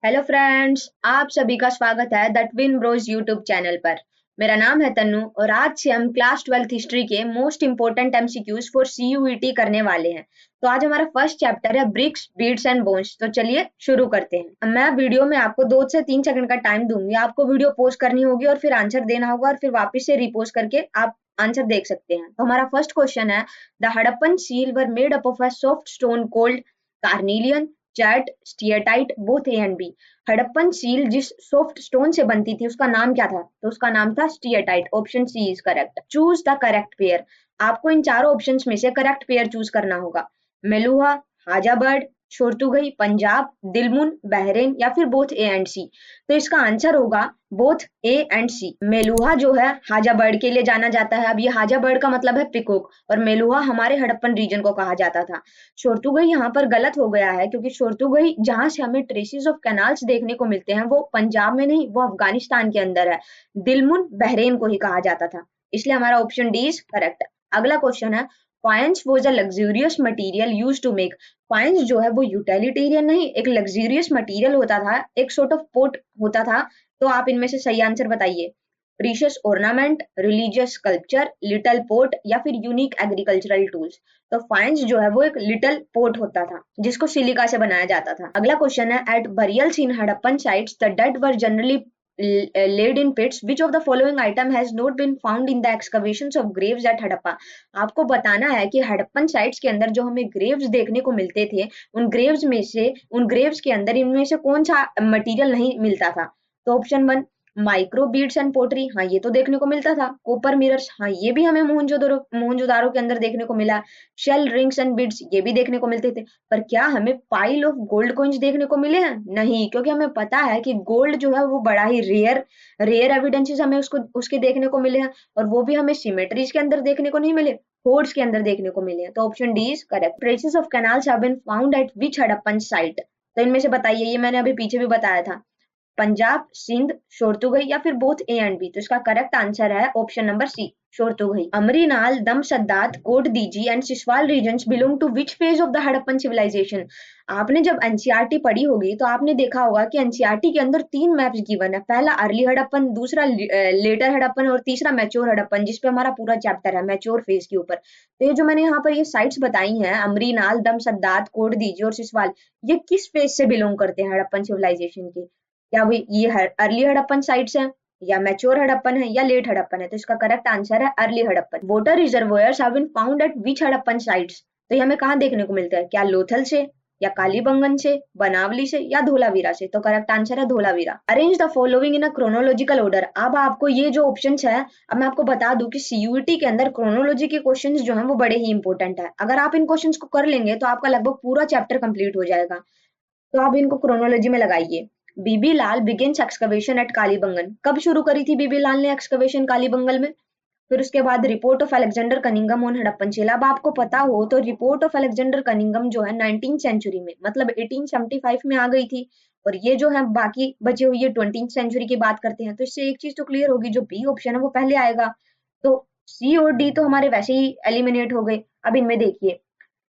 Hello friends, आप सभी का स्वागत है the twin bros YouTube channel पर। मेरा नाम है तन्नू और आज से हम क्लास 12th हिस्ट्री के most important MCQs for CUET करने वाले हैं। तो आज हमारा फर्स्ट चैप्टर है ब्रिक्स, बीड्स एंड बोन्स। तो चलिए शुरू करते हैं। अब मैं वीडियो में आपको 2 से 3 सेकंड का टाइम दूंगी। आपको वीडियो पॉज करनी होगी और फिर आंसर देना होगा और फिर वापस से रिपोज करके आप आंसर देख सकते हैं। तो हमारा फर्स्ट क्वेश्चन है, the Harappan seal were made up of a soft stone called carnelian, chert, steatite, both A and B. Harappan seal जिस सॉफ्ट स्टोन से बनती थी उसका नाम क्या था? तो उसका नाम था steatite. Option C is correct. Choose the correct pair. आपको इन चारों ऑप्शंस में से करेक्ट पेयर चूज करना होगा। मेलुहा, हाजाबर्ड, शोरतुगई, पंजाब, दिलमुन, बहरेन या फिर बोथ ए एंड सी। तो इसका आंसर होगा बोथ ए एंड सी। मेलुहा जो है हाजा बर्ड के लिए जाना जाता है। अब ये हाजा बर्ड का मतलब है पिकॉक और मेलुहा हमारे हड़प्पन रीजन को कहा जाता था। शोरतुगई यहाँ पर गलत हो गया है क्योंकि शोरतुगई जहां से हमें ट्रेसेस ऑफ कैनाल्स देखने को मिलते हैं वो पंजाब में नहीं, वो अफगानिस्तान के अंदर है। दिलमुन बहरेन को ही कहा जाता था, इसलिए हमारा ऑप्शन डी इज करेक्ट। अगला क्वेश्चन है, faience was a luxurious material used to make. Faience जो है वो यूटिलिटेरियन नहीं, एक लग्जूरियस मटीरियल होता था, एक सॉर्ट ऑफ पोट होता था। तो आप इनमें से सही आंसर बताइए। Precious ornament, religious sculpture, little pot या फिर यूनिक एग्रीकल्चरल टूल्स। तो फाइंस जो है वो एक लिटल पोट होता था जिसको सिलिका से बनाया जाता था। अगला क्वेश्चन है, at burials in Harappan sites the dead were generally laid in pits. Which of the following item has not been found in the excavations of graves at Harappa? आपको बताना है कि हड़प्पन साइट्स के अंदर जो हमें ग्रेव्स देखने को मिलते थे उन ग्रेव्स के अंदर इनमें से कौन सा मटेरियल नहीं मिलता था? तो ऑप्शन 1 माइक्रो बीड्स एंड पोटरी, हाँ ये तो देखने को मिलता था। कॉपर मिरर्स, हाँ ये भी हमें मोहनजोदारो के अंदर देखने को मिला। शेल रिंग्स एंड बीड्स, ये भी देखने को मिलते थे। पर क्या हमें पाइल ऑफ गोल्ड कॉइन्स देखने को मिले हैं? नहीं, क्योंकि हमें पता है कि गोल्ड जो है वो बड़ा ही रेयर एविडेंसेस हमें उसके देखने को मिले हैं और वो भी हमें सिमेट्रीज के अंदर देखने को नहीं मिले, होर्ड्स के अंदर देखने को मिले हैं। तो option D is correct. Traces of canals have been found at which Harappan site? तो इनमें से बताइए, ये मैंने अभी पीछे भी बताया था। पंजाब, सिंध, शोरतुगई या फिर बोथ ए एंड बी। तो इसका करेक्ट आंसर है option number C, Shortugai. Amri Nal, Damb Sadaat, Kot Diji and Siswal regions belong to which phase of the Harappan civilisation? आपने जब एनसीईआरटी पढ़ी होगी तो आपने देखा होगा कि एनसीईआरटी के अंदर 3 मैप्स गिवन है। पहला अर्ली हड़प्पन, दूसरा लेटर हड़प्पन और तीसरा मैच्योर हड़प्पन, जिसपे हमारा पूरा चैप्टर है मैच्योर फेज के ऊपर। तो ये जो मैंने यहाँ पर ये साइट्स बताई हैं, अमरीनाल, दम सद्दात, कोट दीजी और सिसवाल, ये किस फेज से बिलोंग करते हैं हड़प्पन सिविलाइजेशन के? क्या वो ये अर्ली हड़प्पन साइट्स हैं या मैच्योर हड़प्पन है या लेट हड़प्पन है? तो इसका करेक्ट आंसर है early Harappan. Water reservoirs have been found at which Harappan sites? तो ये हमें कहाँ देखने को मिलता है? क्या लोथल से या कालीबंगन से, बनावली से या धोलावीरा से? तो करेक्ट आंसर है Dholavira. Arrange the following in a chronological order. अब आपको ये जो ऑप्शंस है, अब मैं आपको बता दूं कि सीयूईटी के अंदर क्रोनोलॉजी के क्वेश्चंस जो हैं वो बड़े ही इंपॉर्टेंट है। अगर आप इन क्वेश्चंस को कर लेंगे तो आपका लगभग पूरा चैप्टर कंप्लीट हो जाएगा। तो आप इनको क्रोनोलॉजी में लगाइए। बीबी Lal begins excavation at Kalibangan, कब शुरू करी थी बीबी लाल ने एक्सकवेशन कालीबंगल में? फिर उसके बाद report of Alexander Cunningham on Harappan शिला। अब आपको पता हो तो रिपोर्ट ऑफ अलेक्जेंडर कनिंगम जो है 19th सेंचुरी में, मतलब 1875 में आ गई थी और ये जो है बाकी बचे हुए 20th सेंचुरी की बात करते हैं। तो इससे एक चीज तो क्लियर होगी, जो बी ऑप्शन है वो पहले आएगा। तो सी और डी तो हमारे वैसे ही एलिमिनेट हो गए। अब इनमें देखिए,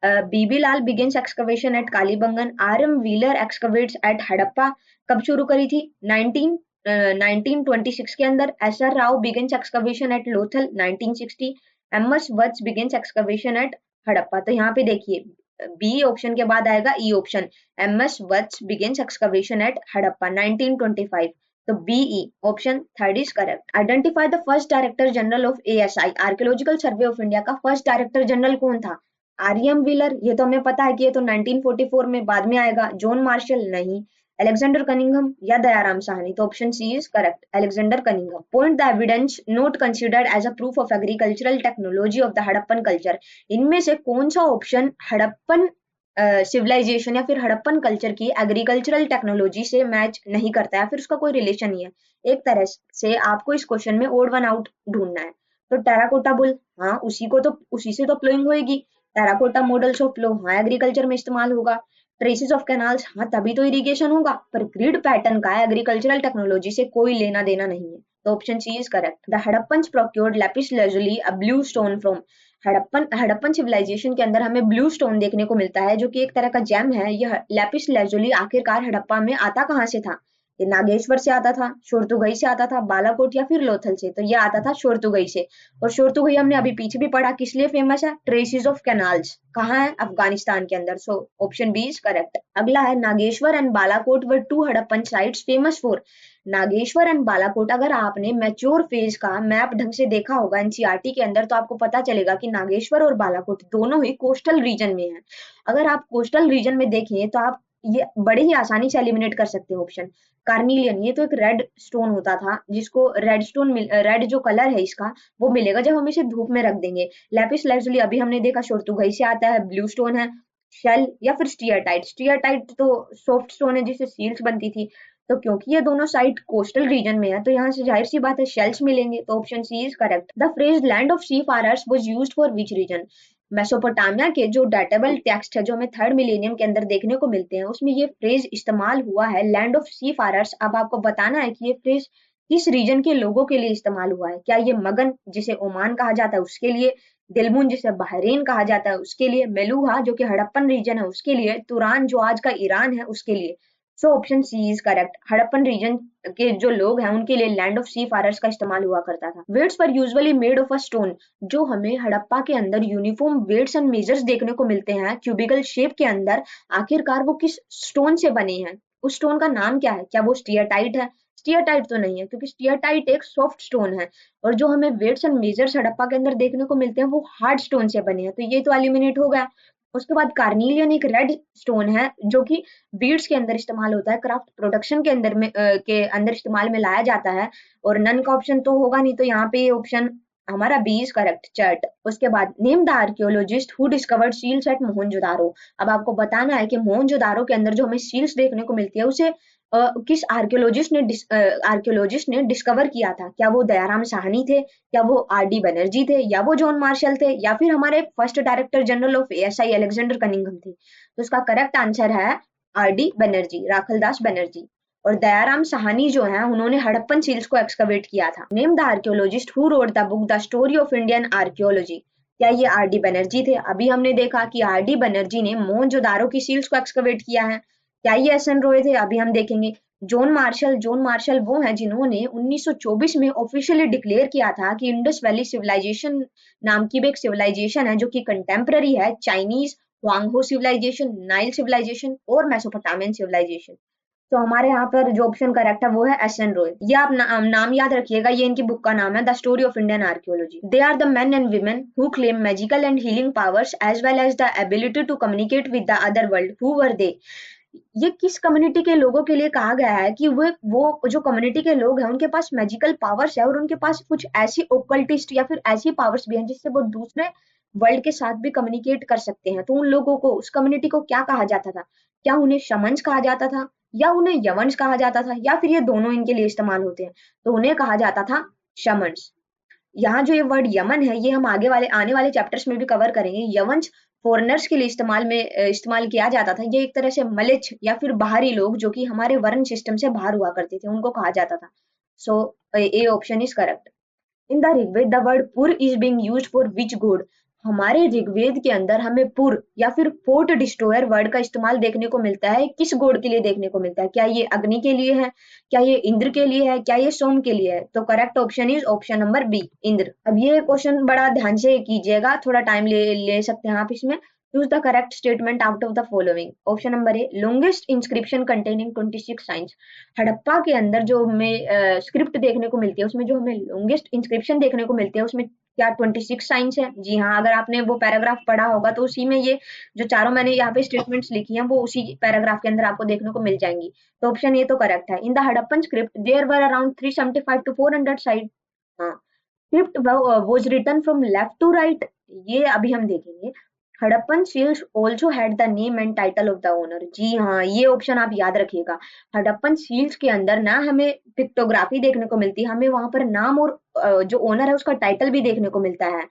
BB Lal begins excavation at Kalibangan, R M Wheeler excavates at Harappa, कब शुरू करी थी? 1926 के अंदर। S R Rao begins excavation at Lothal 1960। M S Vats begins excavation at Harappa. तो यहाँ पे देखिए बी ऑप्शन के बाद आएगा E option, M S Vats begins excavation at Harappa 1925। तो BE option third is correct. Identify the first director general of ASI, archaeological survey of India का first director general कौन था? आरएम व्हीलर, ये तो हमें पता है कि ये तो 1944 में बाद में आएगा। जॉन मार्शल नहीं। अलेक्जेंडर कनिंघम या दयाराम साहनी? तो option C is correct, Alexander Cunningham. Point the evidence not considered as a proof of agricultural technology of the Harappan culture. इनमें से कौन सा ऑप्शन हड़प्पन सिविलाइजेशन या फिर हड़प्पन कल्चर की एग्रीकल्चरल टेक्नोलॉजी से मैच नहीं करता है, फिर उसका कोई रिलेशन नहीं है? एक तरह से आपको इस क्वेश्चन में ओड वन आउट ढूंढना है। तो टेराकोटा बुल, हाँ उसी से तो प्लोइंग होगी। टेराकोटा मॉडल्स ऑफ प्लो, हाँ एग्रीकल्चर में इस्तेमाल होगा। ट्रेसेस ऑफ कैनाल्स, हाँ तभी तो इरिगेशन होगा। पर ग्रिड पैटर्न का एग्रीकल्चरल टेक्नोलॉजी से कोई लेना देना नहीं है। तो option C is correct. The Harappans procured lapis lazuli, a blue stone from। Harappan Harappan civilisation के अंदर हमें ब्लू स्टोन देखने को मिलता है, जो कि एक तरह का जेम है। यह लैपिस लेजुली आखिरकार हड़प्पा में आता कहाँ से था? ये नागेश्वर से आता था, शोरतुगई से आता था, बालाकोट या फिर लोथल से? तो ये आता था शोरतुगई से। और शोरतुगई हमने अभी पीछे भी पढ़ा, किस लिए फेमस है? Traces of canals. कहाँ है? अफगानिस्तान के अंदर। So option B is correct. अगला है, Nageshwar and Balakot were two Harappan sites famous for. Nageshwar and Balakot, अगर आपने मैच्योर फेज का मैप ढंग से देखा होगा एनसीईआरटी के अंदर, तो आपको पता चलेगा कि नागेश्वर और बालाकोट दोनों ही कोस्टल रीजन में है। अगर आप कोस्टल रीजन में देखें तो आप ये बड़े ही आसानी से एलिमिनेट कर सकते हो ऑप्शन। कार्निलियन, ये तो एक रेड स्टोन होता था, जिसको रेड स्टोन, रेड जो कलर है इसका, वो मिलेगा जब हम इसे धूप में रख देंगे। लैपिस lazuli अभी हमने देखा शोरतुगई से आता है, ब्लू स्टोन है। शेल या फिर स्टीयरटाइट, स्टीयरटाइट तो सॉफ्ट स्टोन है जिससे सील्स बनती थी। तो क्योंकि ये दोनों साइट कोस्टल रीजन में है, तो यहाँ से जाहिर सी बात है शेल्स मिलेंगे। तो option C is correct. The phrase land of seafarers was used for which region? Mesopotamia के जो डेटेबल टेक्स्ट है, जो हमें थर्ड मिलेनियम के अंदर देखने को मिलते हैं, उसमें ये फ्रेज इस्तेमाल हुआ है, लैंड ऑफ सी फारर्स। अब आपको बताना है कि ये फ्रेज किस रीजन के लोगों के लिए इस्तेमाल हुआ है। क्या ये मगन, जिसे ओमान कहा जाता है, उसके लिए? दिलमुन, जिसे बहरीन कहा जाता है, उसके लिए? मेलुहा, जो कि हड़प्पन रीजन है, उसके लिए? तुरान, जो आज का ईरान है, उसके लिए? So option C is correct. Harappan region के जो लोग हैं उनके लिए लैंड ऑफ सी फारर्स का इस्तेमाल हुआ करता था। वेट्स पर usually made of a stone, जो हमें हड़प्पा के अंदर यूनिफॉर्म वेट्स एंड मेजर्स देखने को मिलते हैं क्यूबिकल शेप के अंदर, आखिरकार वो किस स्टोन से बने हैं? उस स्टोन का नाम क्या है? क्या वो स्टीयरटाइट है? स्टीयरटाइट तो नहीं है, क्योंकि स्टीयरटाइट एक सॉफ्ट स्टोन है। और जो हमें वेट्स एंड मेजर्स हड़प्पा के अंदर देखने को मिलते हैं वो हार्ड स्टोन से बने हैं, तो ये तो एलिमिनेट हो गया। उसके बाद कार्निलियन एक रेड स्टोन है, जो कि बीड्स के अंदर इस्तेमाल होता है, क्राफ्ट प्रोडक्शन के अंदर इस्तेमाल में लाया जाता है। और नन का ऑप्शन तो होगा नहीं, तो यहाँ पे ऑप्शन हमारा बी इज करेक्ट, चर्ट। उसके बाद name the archaeologist who discovered seals at Mohenjodaro. अब आपको बताना है कि मोहनजोदारो के अंदर जो हमें सील्स देखने को मिलती है, उसे किस आर्कियोलॉजिस्ट ने डिस्कवर किया था? क्या वो दयाराम साहनी थे, क्या वो आर डी बनर्जी थे, या वो जॉन मार्शल थे, या फिर हमारे first director general of ASI Alexander Cunningham थे? तो इसका करेक्ट आंसर है आर डी बनर्जी, राखलदास बनर्जी। और दयाराम साहनी जो है, उन्होंने हड़प्पन सील्स को एक्सकवेट किया था। Name the archaeologist who wrote the book the story of Indian archaeology. क्या ये आर डी बनर्जी थे? अभी हमने देखा कि आर डी बनर्जी ने मोहनजोदारो की सील्स को एक्सकवेट किया है। क्या ये एस एन रॉय थे? अभी हम देखेंगे। जॉन मार्शल वो हैं जिन्होंने 1924 में ऑफिशियली डिक्लेयर किया था कि इंडस वैली सिविलाइजेशन नाम की भी एक सिविलाइजेशन है, जो कि कंटेम्पररी है Chinese, Huang Ho civilisation, Nile civilisation और मेसोपोटामियन सिविलाइजेशन। तो हमारे यहाँ पर जो ऑप्शन करेक्ट है वो है एस एन रॉय। ये आप नाम याद रखिएगा, ये इनकी बुक का नाम है, the story of Indian archaeology. They are the men and women who claim magical and healing powers as well as the ability to communicate with the other world, who were they? ये किस community के लोगों के लिए कहा गया है कि वो जो कम्युनिटी के लोग हैं उनके पास मैजिकल पावर्स है, और उनके पास कुछ ऐसी ओकल्टिस्ट या फिर ऐसी पावर्स भी हैं जिससे वो दूसरे वर्ल्ड के साथ भी कम्युनिकेट कर सकते हैं। तो उन लोगों को, उस कम्युनिटी को क्या कहा जाता था? क्या उन्हें शमन्स कहा जाता था, या उन्हें यवंस कहा जाता था, या फिर ये दोनों इनके लिए इस्तेमाल होते हैं? तो उन्हें कहा जाता था शमन्स। यहाँ जो ये वर्ड यमन है, ये हम आने वाले चैप्टर्स में भी कवर करेंगे। यवंस फॉरेनर्स के लिए इस्तेमाल किया जाता था। ये एक तरह से मलिच या फिर बाहरी लोग जो कि हमारे वर्ण सिस्टम से बाहर हुआ करते थे, उनको कहा जाता था। So A option is correct. In the Rigveda the word pur is being used for which god? हमारे ऋग्वेद के अंदर हमें पुर या फिर पोर्ट डिस्ट्रॉयर वर्ड का इस्तेमाल देखने को मिलता है, किस गॉड के लिए देखने को मिलता है? क्या ये अग्नि के लिए है, क्या ये इंद्र के लिए है, क्या ये सोम के लिए है? तो correct option is option number B, Indra. अब ये क्वेश्चन बड़ा ध्यान से कीजिएगा, थोड़ा टाइम ले सकते हैं आप इसमें। Choose the correct statement out of the following. Option number A, longest inscription containing 26 science. Harappa के अंदर जो हमें स्क्रिप्ट देखने को मिलती है, उसमें जो हमें लॉन्गेस्ट इंस्क्रिप्शन देखने को मिलती है, उसमें क्या 26 साइंस है? जी हाँ, अगर आपने वो पैराग्राफ पढ़ा होगा तो उसी में ये जो चारों मैंने यहाँ पे स्टेटमेंट्स लिखी हैं वो उसी पैराग्राफ के अंदर आपको देखने को मिल जाएंगी। तो ऑप्शन ये तो करेक्ट है। In the Harappan script there were around 375 to 400 side. हाँ, script was written from left to right, ये अभी हम देखेंगे। Harappan seals also had the name and title of the owner. जी हाँ, ये ऑप्शन आप याद रखिएगा। हड़प्पन सील्स के अंदर ना हमें पिक्टोग्राफी देखने को मिलती है, हमें वहां पर नाम और जो ओनर है उसका टाइटल भी देखने को मिलता है।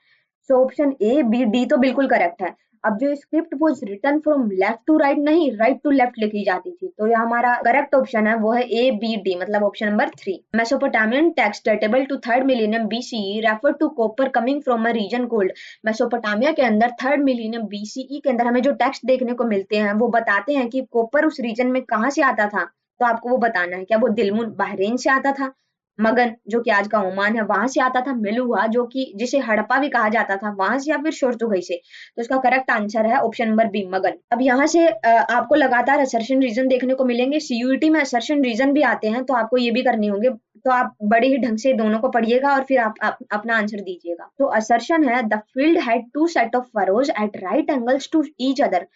So option A B D तो बिल्कुल करेक्ट है। अब जो script was written from left to right नहीं, राइट टू लेफ्ट लिखी जाती थी। तो ये हमारा करेक्ट ऑप्शन है वो है ए बी डी, मतलब option number 3। Mesopotamian text datable to 3rd millennium BCE refer to copper coming from a region called. Mesopotamia के अंदर 3rd मिलेनियम बीसीई के अंदर हमें जो टेक्स्ट देखने को मिलते हैं वो बताते हैं कि कॉपर उस रीजन में कहाँ से आता था। तो आपको वो बताना है, क्या वो दिलमुन बहरीन से आता था, मगन जो कि आज का ओमान है वहां से आता था, मेलुआ जो कि जिसे हड़प्पा भी कहा जाता था वहां से, या फिर शोरतुगई से। तो इसका करेक्ट आंसर है ऑप्शन नंबर बी, मगन। अब यहाँ से आपको लगातार असर्शन रीजन देखने को मिलेंगे। सीयूईटी में असर्शन रीजन भी आते हैं, तो आपको ये भी करने होंगे। तो आप बड़े ही ढंग से दोनों को पढ़िएगा और फिर आप अपना आंसर दीजिएगा। तो असर्शन है the field had two set of furrows at right angles to each other.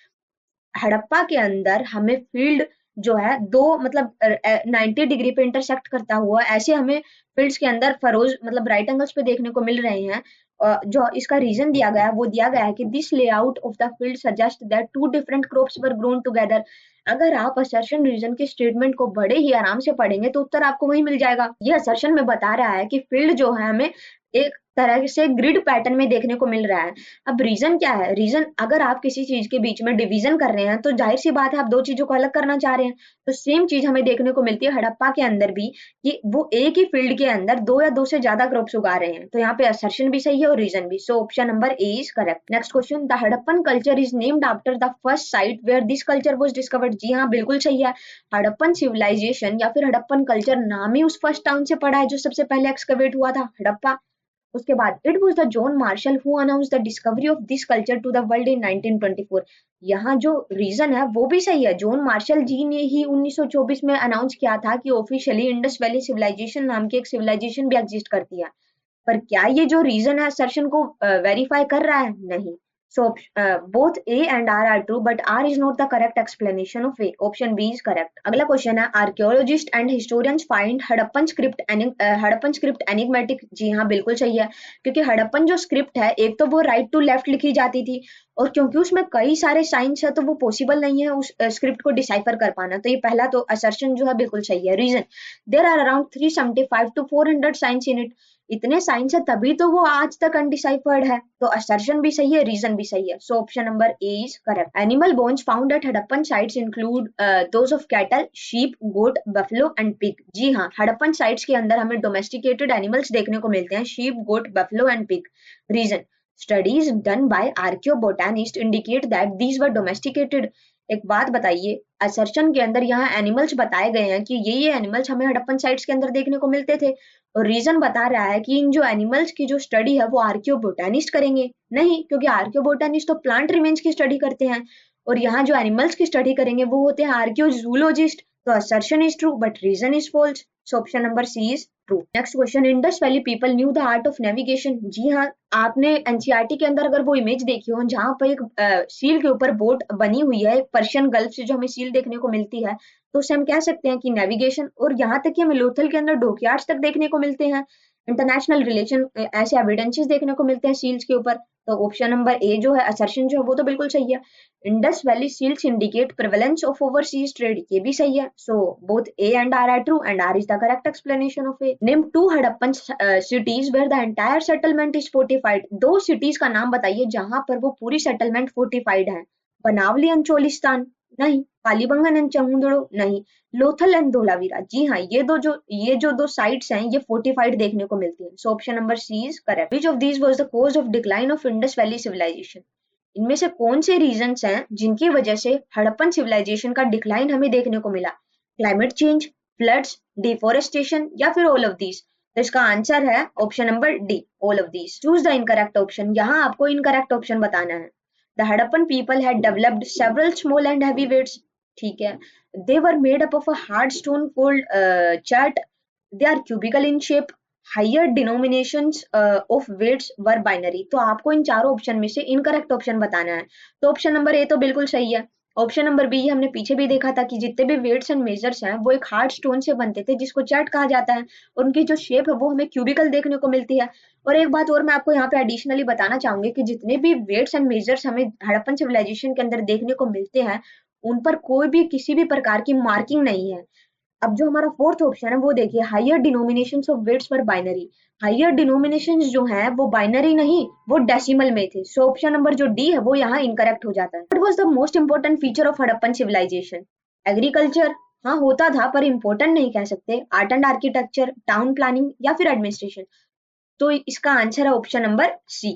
Harappa के अंदर हमें फील्ड जो है दो मतलब 90 डिग्री पे इंटरसेक्ट करता हुआ ऐसे हमें फील्ड्स के अंदर फरोज मतलब राइट एंगल्स पे देखने को मिल रहे हैं। जो इसका रीजन दिया गया है वो दिया गया है कि this layout of the field suggest that two different crops were grown together. अगर आप असर्शन रीजन के स्टेटमेंट को बड़े ही आराम से पढ़ेंगे तो उत्तर आपको वही मिल जाएगा। ये असर्शन में बता रहा है कि फील्ड जो है हमें एक तरह से ग्रिड पैटर्न में देखने को मिल रहा है। अब रीजन क्या है? रीजन अगर आप किसी चीज के बीच में डिवीजन कर रहे हैं तो जाहिर सी बात है आप दो चीजों को अलग करना चाह रहे हैं। तो सेम चीज हमें देखने को मिलती है हड़प्पा के अंदर भी, कि वो एक ही फील्ड के अंदर दो या दो से ज्यादा क्रॉप्स उगा रहे हैं। तो यहाँ पे असर्शन भी सही है और रीजन भी। So option number A is correct. Next question, the Harappan culture is named after the first site where this culture was discovered. जी हाँ, बिल्कुल सही है। हड़प्पन सिविलाइजेशन या फिर हड़प्पन कल्चर नाम ही उस फर्स्ट टाउन से पड़ा है जो सबसे पहले एक्सकवेट हुआ था, हड़प्पा। उसके बाद it was the John Marshall who announce the discovery of this culture to the world in 1924। यहाँ जो रीजन है वो भी सही है। जॉन मार्शल जी ने ही 1924 में अनाउंस किया था कि ऑफिशियली इंडस वैली सिविलाइजेशन नाम की एक सिविलाइजेशन भी एग्जिस्ट करती है। पर क्या ये जो रीजन है असर्शन को वेरीफाई कर रहा है? नहीं। So both A and R are true, but R is not the correct explanation of A. Option B is correct. अगला क्वेश्चन है, archaeologists and historians find Harappan script enigmatic. जी हाँ, बिल्कुल सही है। क्योंकि हड़प्पन जो स्क्रिप्ट है एक तो वो राइट टू लेफ्ट लिखी जाती थी, और क्योंकि उसमें कई सारे साइंस है तो वो पॉसिबल नहीं है उस स्क्रिप्ट को डिसाइफर कर पाना। तो ये पहला तो असर्शन जो है बिल्कुल सही है। Reason, there are around 375 to 400 sites in it. इतने साइंस है तभी तो वो आज तक अनडिसाइफर्ड है। तो असर्शन भी सही है, रीजन भी सही है। So option number A is correct. Animal bones found at Harappan sites include those of cattle, sheep, goat, buffalo and pig. जी हाँ, हड़प्पन साइट्स के अंदर हमें डोमेस्टिकेटेड एनिमल्स देखने को मिलते हैं, sheep, goat, buffalo and pig. Reason, studies done by archaeobotanist indicate that these were domesticated. एक बात बताइए, असर्शन के अंदर यहाँ एनिमल्स बताए गए हैं कि ये एनिमल्स हमें हड़प्पन साइट्स के अंदर देखने को मिलते थे, और रीजन बता रहा है कि इन जो एनिमल्स की जो स्टडी है वो आर्कियोबोटानिस्ट करेंगे। नहीं, क्योंकि आर्कियोबोटानिस्ट तो प्लांट रिमेन्स की स्टडी करते हैं, और यहाँ जो एनिमल्स की स्टडी करेंगे वो होते हैं आर्कियोजूलॉजिस्ट। तो assertion is true but reason is false. So option number C is true. Next question, Indus valley people knew the art of navigation. जी हाँ, आपने एनसीईआरटी के अंदर अगर वो इमेज देखी हो जहाँ पर एक सील के ऊपर बोट बनी हुई है, एक पर्शियन गल्फ से जो हमें सील देखने को मिलती है, तो उसे हम कह सकते हैं कि नेविगेशन। और यहाँ तक कि हमें लोथल के अंदर डॉकयार्ड्स तक देखने को मिलते हैं, इंटरनेशनल रिलेशन ऐसे एविडेंसेस देखने को मिलते हैं सील्स के ऊपर। तो ऑप्शन नंबर ए जो है असर्शन जो है वो तो बिल्कुल सही है। Indus valley seals indicate prevalence of overseas trade, ये भी सही है। So both A and R are true and R is the correct explanation of A. Name two Harappan cities where the entire settlement is fortified. दो cities का नाम बताइए जहां पर वो पूरी सेटलमेंट फोर्टिफाइड है। बनावली एंड चोलिस्तान नहीं, कालीबंगन एंड चमुंदड़ो नहीं, लोथल एंड धोलावीरा। जी हाँ, ये जो दो साइट्स हैं ये फोर्टिफाइड देखने को मिलती हैं। So option number C is correct. Which of these was the cause of decline of Indus valley civilisation. इनमें से कौन से रीजंस हैं जिनकी वजह से हड़प्पन सिविलाइजेशन का डिक्लाइन हमें देखने को मिला? क्लाइमेट चेंज, फ्लड्स, डिफोरेस्टेशन या फिर ऑल ऑफ दीज। तो इसका आंसर है option number D, all of these. Choose the incorrect option. यहाँ आपको इनकरेक्ट ऑप्शन बताना है। The Harappan people had developed several small and heavy weights. ठीक है, they were made up of a hard stone called chat. They are cubical in shape. Higher denominations of weights were binary. तो आपको इन चारों option में से incorrect option बताना है। तो ऑप्शन नंबर ए तो बिल्कुल सही है। ऑप्शन नंबर बी हमने पीछे भी देखा था कि जितने भी वेट्स एंड मेजर्स हैं वो एक हार्ड स्टोन से बनते थे जिसको चैट कहा जाता है, और उनकी जो शेप है वो हमें क्यूबिकल देखने को मिलती है। और एक बात और मैं आपको यहाँ पे एडिशनली बताना चाहूंगी कि जितने भी वेट्स एंड मेजर्स हमें हड़प्पन सिविलाइजेशन के अंदर देखने को मिलते हैं उन पर कोई भी किसी भी प्रकार की मार्किंग नहीं है। अब जो हमारा फोर्थ ऑप्शन है वो देखिए, हायर डिनोमिनेशंस ऑफ वेट्स पर बाइनरी। हायर डिनोमिनेशंस जो हैं वो बाइनरी नहीं, वो डेसिमल में थे। सो ऑप्शन नंबर जो डी है वो यहाँ इनकरेक्ट हो जाता है। What was the most important feature of Harappan civilisation? Agriculture, हाँ होता था पर इंपॉर्टेंट नहीं कह सकते। Art and architecture, town planning या फिर एडमिनिस्ट्रेशन? तो इसका आंसर है option number C,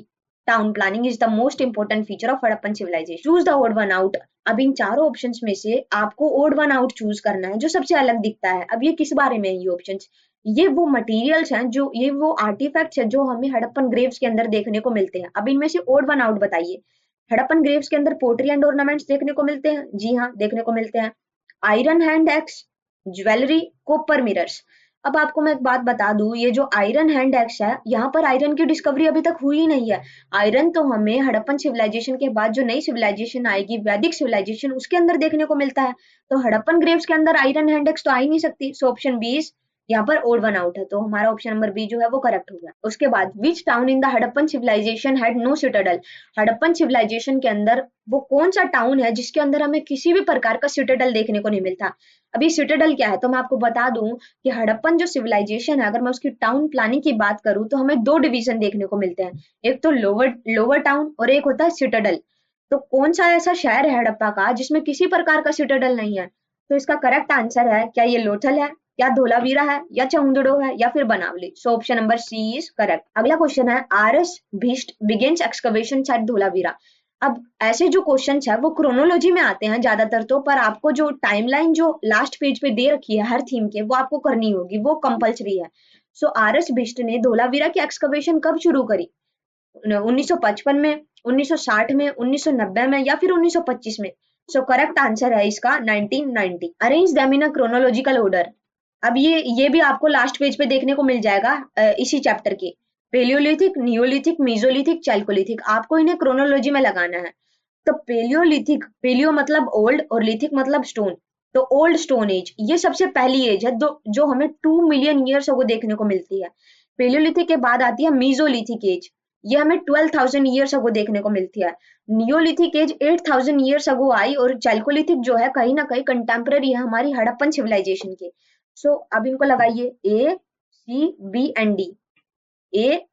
town planning is the most important feature of Harappan civilisation. Choose the odd one out. अब इन चारों ऑप्शंस में से आपको ओड वन आउट चूज करना है जो सबसे अलग दिखता है। अब ये किस बारे में है ये ऑप्शंस? ये वो मटेरियल्स हैं, जो ये वो आर्टिफैक्ट्स हैं जो हमें हड़प्पन ग्रेव्स के अंदर देखने को मिलते हैं। अब इनमें से ओड वन आउट बताइए। हड़प्पन ग्रेव्स के अंदर पोटरी एंड ऑर्नामेंट्स देखने को मिलते हैं, जी हाँ देखने को मिलते हैं। Iron hand axe, jewellery, copper mirrors. अब आपको मैं एक बात बता दूं, ये जो आयरन हैंड एक्स है, यहाँ पर आयरन की डिस्कवरी अभी तक हुई ही नहीं है। आयरन तो हमें हड़प्पन सिविलाइजेशन के बाद जो नई सिविलाइजेशन आएगी, वैदिक सिविलाइजेशन, उसके अंदर देखने को मिलता है। तो हड़प्पन ग्रेव्स के अंदर आयरन हैंड एक्स तो आ ही नहीं सकती। सो ऑप्शन बी इज यहाँ पर ओड वन आउट है, तो हमारा ऑप्शन नंबर बी जो है वो करेक्ट हो गया। उसके बाद which town in the Harappan civilization had no citadel? Harappan civilisation के अंदर वो कौन सा टाउन है जिसके अंदर हमें किसी भी प्रकार का सिटाडेल देखने को नहीं मिलता? अभी सिटाडेल क्या है तो मैं आपको बता दूं कि हड़प्पन जो सिविलाइजेशन है, अगर मैं उसकी टाउन प्लानिंग की बात करूं तो हमें दो डिवीजन देखने को मिलते हैं। एक तो लोअर लोअर टाउन और एक होता है सिटाडेल। तो कौन सा ऐसा शहर है हड़प्पा का जिसमें किसी प्रकार का सिटाडेल नहीं है? तो इसका करेक्ट आंसर है, क्या ये लोथल है, या धोलावीरा है, या चामुंडो है, या फिर Banawali? So option number C is correct. अगला क्वेश्चन है, R S. Bisht begins excavation at Dholavira. अब ऐसे जो क्वेश्चन है वो क्रोनोलॉजी में आते हैं ज्यादातर तो, पर आपको जो टाइमलाइन जो लास्ट पेज पे दे रखी है हर थीम के, वो आपको करनी होगी, वो कंपलसरी है। सो आर.एस. भीष्ट ने धोलावीरा की एक्सकवेशन कब शुरू करी? 1955 में, 1960 में, 1990 में, या फिर 1925 में? सो करेक्ट आंसर है इसका 1990। Arrange them in a chronological order. अब ये भी आपको लास्ट पेज पे देखने को मिल जाएगा इसी चैप्टर के। पेलियोलिथिक, नियोलिथिक, मीजोलिथिक, चैल्कोलिथिक, आपको इन्हें क्रोनोलॉजी में लगाना है। तो पेलियोलिथिक, पेलियो मतलब ओल्ड और लिथिक मतलब स्टोन, तो ओल्ड स्टोन एज ये सबसे पहली एज है जो हमें 2 मिलियन ईयर्स अगो देखने को मिलती है। पेलियोलिथिक के बाद आती है मीजोलिथिक एज, ये हमें 12,000 ईयर्स अगो देखने को मिलती है। नियोलिथिक एज 8,000 ईयर्स अगो आई, और चैल्कोलिथिक जो है कहीं ना कहीं कंटेम्पररी है हमारी हड़प्पन सिविलाइजेशन के। सो अब इनको लगाइए, A C B and D, A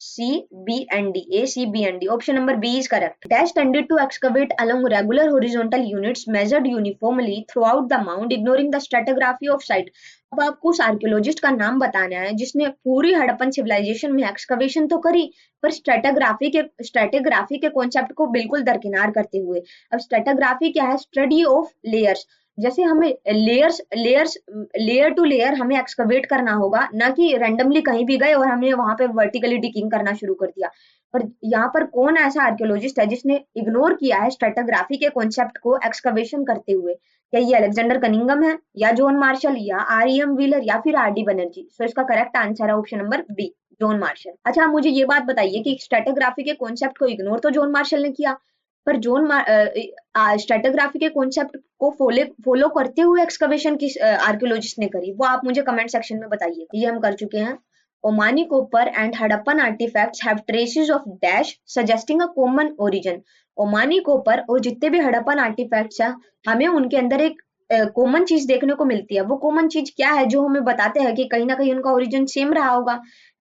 C B and D, A C B and D. Option number B is correct. Dash tended to excavate along regular horizontal units measured uniformly throughout the mound ignoring the stratigraphy of site। अब आपको उस archaeologist का नाम बताना है जिसने पूरी Harappan civilisation में एक्सकवेशन तो करी, पर स्ट्रेटिग्राफी के कॉन्सेप्ट को बिल्कुल दरकिनार करते हुए। अब स्ट्रेटिग्राफी क्या है? Study of layers. जैसे हमें लेयर टू लेयर हमें एक्सकवेट करना होगा, ना कि रैंडमली कहीं भी गए और हमने वहां पे वर्टिकली डिगिंग करना शुरू कर दिया। पर यहाँ पर कौन ऐसा आर्कियोलॉजिस्ट है जिसने इग्नोर किया है स्ट्रेटोग्राफी के कॉन्सेप्ट को एक्सकवेशन करते हुए? क्या ये अलेक्जेंडर कनिंगम है, या जॉन मार्शल, या आर.ई.एम. व्हीलर, या फिर आर.डी. बनर्जी? सो इसका करेक्ट आंसर है option number B, John Marshall. अच्छा मुझे ये बात बताइए कि स्ट्रेटोग्राफी के कॉन्सेप्ट को इग्नोर तो जॉन मार्शल ने किया, पर स्ट्रेटोग्राफी के कॉन्सेप्ट को फॉलो करते हुए एक्सकवेशन किस आर्कियोलॉजिस्ट ने करी, वो आप मुझे कमेंट सेक्शन में बताइए। ये हम कर चुके हैं। Omani copper and Harappan artefacts have traces of dash suggesting a common origin. Omani copper और जितने भी हड़प्पन आर्टिफैक्ट्स हैं, हमें उनके अंदर एक कॉमन चीज देखने को मिलती है। वो कॉमन चीज क्या है जो हमें बताते हैं कि कहीं ना कहीं उनका ओरिजिन सेम रहा होगा?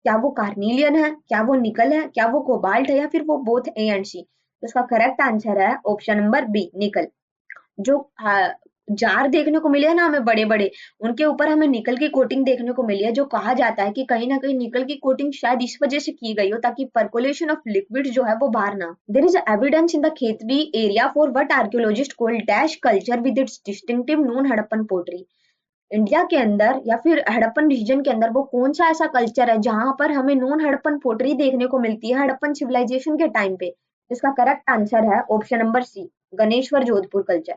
क्या वो कार्नीलियन है, क्या वो निकल है, क्या वो कोबाल्ट है, या फिर वो बोथ ए एंड सी? तो इसका करेक्ट आंसर है ऑप्शन नंबर बी, निकल। जो जार देखने को मिले हैं ना हमें बड़े बड़े, उनके ऊपर हमें निकल की कोटिंग देखने को मिली है, जो कहा जाता है कि कहीं ना कहीं निकल की कोटिंग शायद इस वजह से की गई हो ताकि परकोलेशन ऑफ लिक्विड जो है वो बाहर ना। There is evidence in the Khetri area for what archaeologist called dash culture with its distinctive non Harappan pottery. India के अंदर या फिर हड़प्पन रीजन के अंदर वो कौन सा ऐसा कल्चर है जहां पर हमें नॉन हड़प्पन पोटरी देखने को मिलती है हड़प्पन सिविलाइजेशन के टाइम पे? इसका करेक्ट आंसर है option number C, Ganeshwar Jodhpur culture.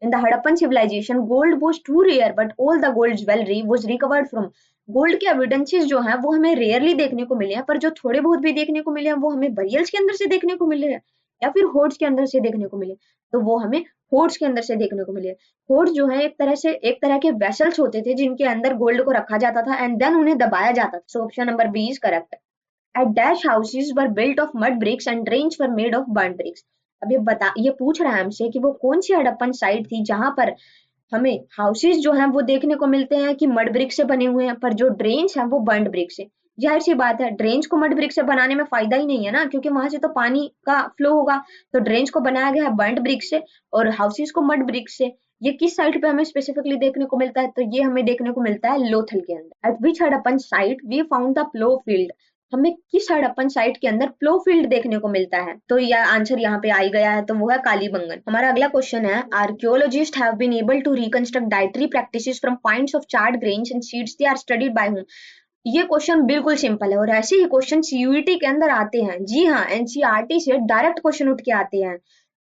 In the Harappan civilization, gold was too rare, but all the gold jewelry was recovered from। Gold के एविडेंसेस जो हैं वो हमें रेयरली देखने को मिले हैं, पर जो थोड़े बहुत भी देखने को मिले हैं वो हमें बरियल्स के अंदर से देखने को मिले हैं, या फिर होर्ड्स के अंदर से देखने को मिले। तो वो हमें होर्ड्स के अंदर से देखने को मिले। होर्ड्स जो है एक तरह के वेसल्स होते थे जिनके अंदर गोल्ड को रखा जाता था एंड देन उन्हें दबाया जाता था। So option number B is correct. At dash houses were built of mud bricks and drains were made of burnt bricks। अब ये पूछ रहा है हमसे कि वो कौन सी हड़प्पन साइट थी जहां पर हमें हाउसेस जो हैं वो देखने को मिलते हैं कि मड ब्रिक से बने हुए हैं, पर जो ड्रेन्स हैं वो बर्न्ड ब्रिक से। जाहिर सी बात है, ड्रेन्स को मड ब्रिक से बनाने में फायदा ही नहीं है ना, क्योंकि वहां से तो पानी का फ्लो होगा। तो ड्रेन्स को बनाया गया है बर्न्ड ब्रिक से और हाउसेस को मड ब्रिक से। ये किस साइट पे हमें स्पेसिफिकली देखने को मिलता है? तो ये हमें देखने को मिलता है लोथल के अंदर। At which Harappan site we found the plough field. हमें किस हड़प्पन साइट के अंदर प्लो फील्ड देखने को मिलता है? तो यह आंसर यहाँ पे आ ही गया है, तो वो है कालीबंगन। हमारा अगला क्वेश्चन है, archaeologist have been able to reconstruct dietary practices from points of charred grains and seeds they are studied by whom. ये क्वेश्चन बिल्कुल सिंपल है और ऐसे ही क्वेश्चन सीयूईटी के अंदर आते हैं। जी हाँ, एनसीईआरटी से डायरेक्ट क्वेश्चन उठ के आते हैं।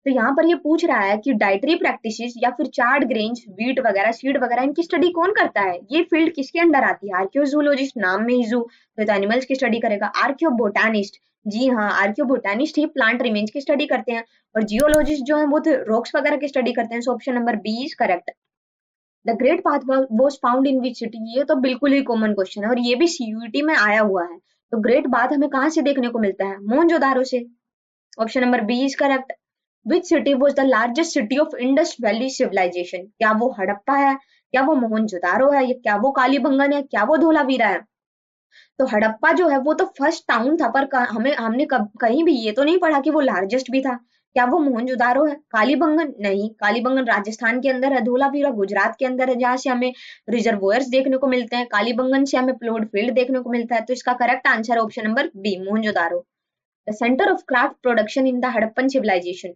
तो यहाँ पर ये पूछ रहा है कि डाइटरी प्रैक्टिसेस या फिर चार्ड ग्रेन्स, व्हीट वगैरह, सीड वगैरह, इनकी स्टडी कौन करता है? ये फील्ड किसके अंडर आती है? आर्कियोजूलॉजिस्ट, नाम में ही जू, तो एनिमल्स की स्टडी करेगा। आर्कियोबोटानिस्ट, जी हाँ, आर्कियोबोटानिस्ट ही प्लांट रिमेन्स की स्टडी करते हैं। और जियोलॉजिस्ट जो है वो तो रॉक्स वगैरह की स्टडी करते हैं। So option number B is correct. The great bath was found in which city. ये तो बिल्कुल ही कॉमन क्वेश्चन है और ये भी सीयूईटी में आया हुआ है। तो ग्रेट बाथ हमें कहाँ से देखने को मिलता है? मोहनजोदारो से। Option number B is correct. Which city was the largest city of Indus valley civilisation? क्या वो हड़प्पा है, क्या वो मोहनजोदारो है, या क्या वो कालीबंगन है, क्या वो धोलावीरा है? तो हड़प्पा जो है वो तो फर्स्ट टाउन था, पर हमने कहीं भी ये तो नहीं पढ़ा कि वो लार्जेस्ट भी था। क्या वो मोहनजोदारो है? कालीबंगन नहीं, कालीबंगन राजस्थान के अंदर है। धोलावीरा गुजरात के अंदर है, जहाँ से हमें रिजर्वोयर्स देखने को मिलते हैं। कालीबंगन से हमें प्लोड फील्ड देखने को मिलता है। तो इसका करेक्ट आंसर है option number B, Mohenjodaro. The centre of craft production in the Harappan civilisation.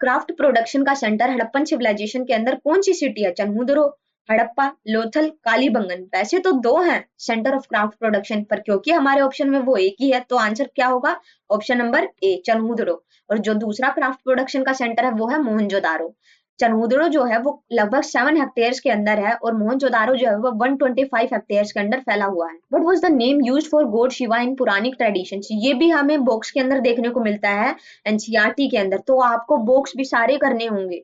Craft production का सेंटर हड़प्पन सिविलाइजेशन के अंदर कौन सी सिटी है? चन्हुदरो, हड़प्पा, लोथल, कालीबंगन। वैसे तो दो हैं सेंटर ऑफ क्राफ्ट प्रोडक्शन, पर क्योंकि हमारे ऑप्शन में वो एक ही है तो आंसर क्या होगा? Option number A, Chanhudaro. और जो दूसरा क्राफ्ट प्रोडक्शन का सेंटर है वो है मोहनजोदारो। चन्हुदरो जो है वो लगभग 7 हेक्टेयर्स के अंदर है और मोहनजोदारो जो है वो 125 हेक्टेयर्स के अंदर फैला हुआ है। What was the name used for god Shiva in Puranic traditions? ये भी हमें बॉक्स के अंदर देखने को मिलता है एनसीईआरटी के अंदर। तो आपको बॉक्स भी सारे करने होंगे।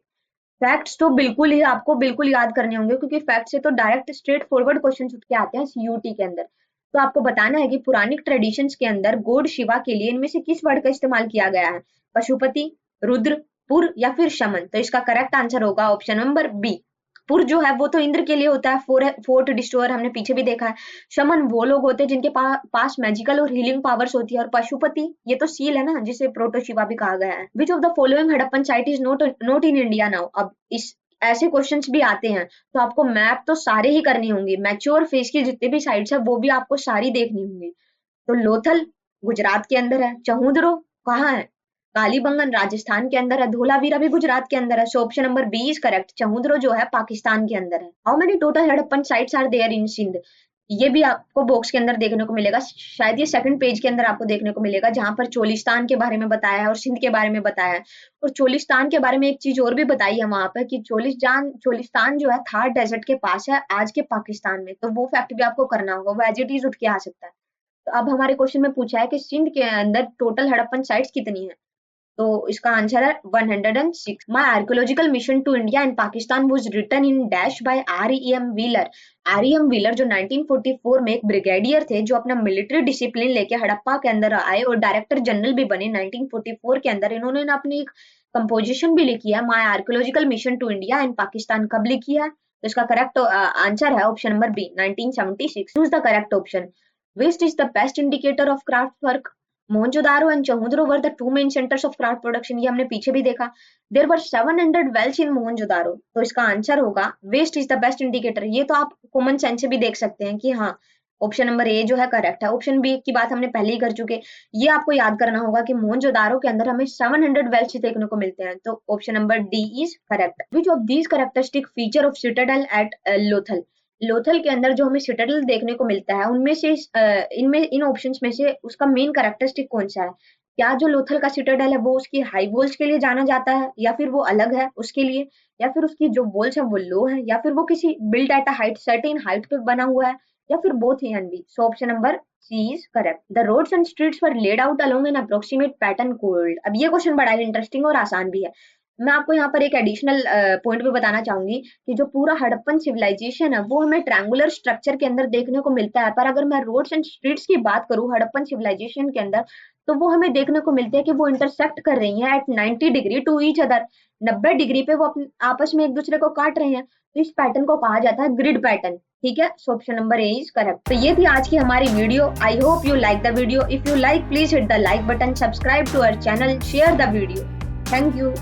फैक्ट्स तो बिल्कुल ही आपको बिल्कुल याद करने होंगे, क्योंकि फैक्ट से तो डायरेक्ट स्ट्रेट फॉरवर्ड क्वेश्चन उठ के आते हैं सीयूटी के अंदर। तो आपको बताना है कि पुरानिक ट्रेडिशंस के अंदर गॉड शिवा के लिए इनमें से किस वर्ड का इस्तेमाल किया गया है? पशुपति, रुद्र, पुर या फिर शमन? तो इसका करेक्ट आंसर होगा ऑप्शन नंबर बी। पुर जो है वो तो इंद्र के लिए होता है, फोर्ट डिस्ट्रॉयर, हमने पीछे भी देखा है। शमन वो लोग होते हैं जिनके पास मैजिकल और हीलिंग पावर्स होती है। और पशुपति ये तो सील है ना, जिसे प्रोटो शिवा भी कहा गया है। Which of the following Harappan site is not in India now? अब इस ऐसे क्वेश्चंस भी आते हैं तो आपको मैप तो सारे ही करने होंगे। मैच्योर फेज की जितने भी साइट्स है वो भी आपको सारी देखनी होंगी। तो लोथल गुजरात के अंदर है। चहुंदरो कहाँ है? कालीबंगन राजस्थान के अंदर है। धोलावीरा भी गुजरात के अंदर है। So option number B is correct. Chanhudaro जो है पाकिस्तान के अंदर है। How many total Harappan sites are there in Sindh? ये भी आपको बॉक्स के अंदर देखने को मिलेगा। शायद ये सेकंड पेज के अंदर आपको देखने को मिलेगा, जहां पर चोलिस्तान के बारे में बताया है और सिंध के बारे में बताया है। और चोलिस्तान के बारे में एक चीज और भी बताई है वहां पर कि चोलिस्तान जो है थार डेजर्ट के पास है आज के पाकिस्तान में। तो वो फैक्ट भी आपको करना होगा, वो एज इट इज उठ के आ सकता है। तो अब हमारे क्वेश्चन में पूछा है कि सिंध के अंदर टोटल हड़प्पन साइट्स कितनी है? तो इसका आंसर है 106। My archaeological mission to India and Pakistan was written in dash by R E M. Wheeler. R E M. Wheeler जो 1944 में एक ब्रिगेडियर थे, जो अपना मिलिट्री डिसिप्लिन लेके हड़प्पा के अंदर आए और डायरेक्टर जनरल भी बने 1944 के अंदर। इन्होंने ना अपनी एक कंपोजिशन भी लिखी है, my archaeological mission to India and Pakistan. कब लिखी है? तो इसका करेक्ट आंसर है option number B, 1976। Choose the correct option. Waste is the best indicator of craft work. Mohenjodaro and Chanhudaro were the two main centres of craft production. ये हमने पीछे भी देखा। There were 700 wells in Mohenjodaro. तो इसका आंसर होगा waste is the best indicator. ये तो आप कॉमन सेंस से भी देख सकते हैं कि हाँ, ऑप्शन नंबर ए जो है करेक्ट है। ऑप्शन बी की बात हमने पहले ही कर चुके। ये आपको याद करना होगा कि मोहनजोदारो के अंदर हमें 700 वेल्स देखने को मिलते हैं। तो option number D is correct. Which of these characteristic feature of citadel at Lothal? Lothal के अंदर जो हमें सिटाडेल देखने को मिलता है, उनमें से इन ऑप्शंस में से उसका मेन कैरेक्टरिस्टिक कौन सा है? क्या जो लोथल का सिटाडेल है वो उसकी हाई वॉल्स के लिए जाना जाता है, या फिर वो अलग है उसके लिए, या फिर उसकी जो वॉल्स है वो लो है, या फिर वो किसी build at a height certain height पे बना हुआ है, या फिर both and B? So option number C is correct. The roads and streets were laid out along an approximate pattern called. अब ये क्वेश्चन बड़ा ही इंटरेस्टिंग और आसान भी है। मैं आपको यहाँ पर एक एडिशनल पॉइंट भी बताना चाहूंगी कि जो पूरा हड़प्पन सिविलाइजेशन है वो हमें ट्रायंगुलर स्ट्रक्चर के अंदर देखने को मिलता है। पर अगर मैं रोड्स एंड स्ट्रीट्स की बात करूँ हड़प्पन सिविलाइजेशन के अंदर, तो वो हमें देखने को मिलते हैं कि वो इंटरसेक्ट कर रही हैं at 90 degree to each other. 90 degree पे वो आपस में एक दूसरे को काट रहे हैं, तो इस पैटर्न को कहा जाता है ग्रिड पैटर्न। ठीक है, so option number A is correct. तो ये थी आज की हमारी video. I hope you like the video. If you like, please hit the like button, subscribe to our channel, share the video. Thank you.